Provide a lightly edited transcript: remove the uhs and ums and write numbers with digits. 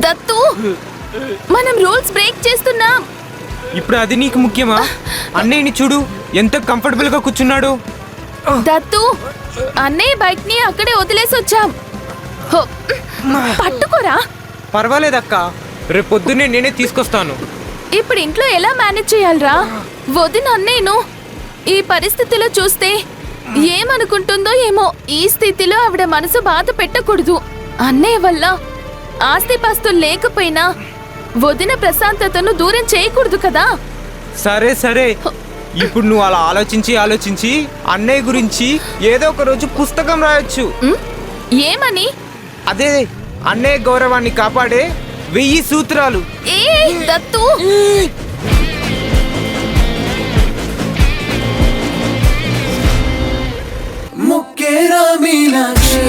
దత్తు, మనం rules break చేస్తున్నాం. ఇప్పుడు అది నీకు ముఖ్యమా? అన్నయ్యని చూడు, ఎంత కంఫర్టబుల్ గా కూర్చున్నాడు. దత్తు, అన్నయ్య బైక్ ని అక్కడే వదిలేసి వచ్చాం. హో, పట్టుకోరా. పర్వాలేదక్క, రేపు పొద్దున్నే నేనే తీసుకొస్తాను. ఇప్పుడు ఇంట్లో ఎలా మేనేజ్ చేయాలరా? వదిన అన్నయ్యను ఈ పరిస్థితిలో చూస్తే ఏమనుకుంటుందో ఏమో. ఈ స్థితిలో ఆవిడ మనసు బాధ పెట్టకూడదు. అన్నయ్య వల్ల ఆస్తిపాస్తులు లేకపోయినా వదిన ప్రశాంతతను దూరం చేయకూడదు కదా. సరే సరే, ఇప్పుడు నువ్వు అలా ఆలోచించి అన్నయ్య గురించి ఏదో ఒక రోజు పుస్తకం రాయొచ్చు. ఏమని? అదే, అన్నయ్య గౌరవాన్ని కాపాడే 1000 సూత్రాలు. ఏ దత్తు, ముక్కేరా మీనాక్షి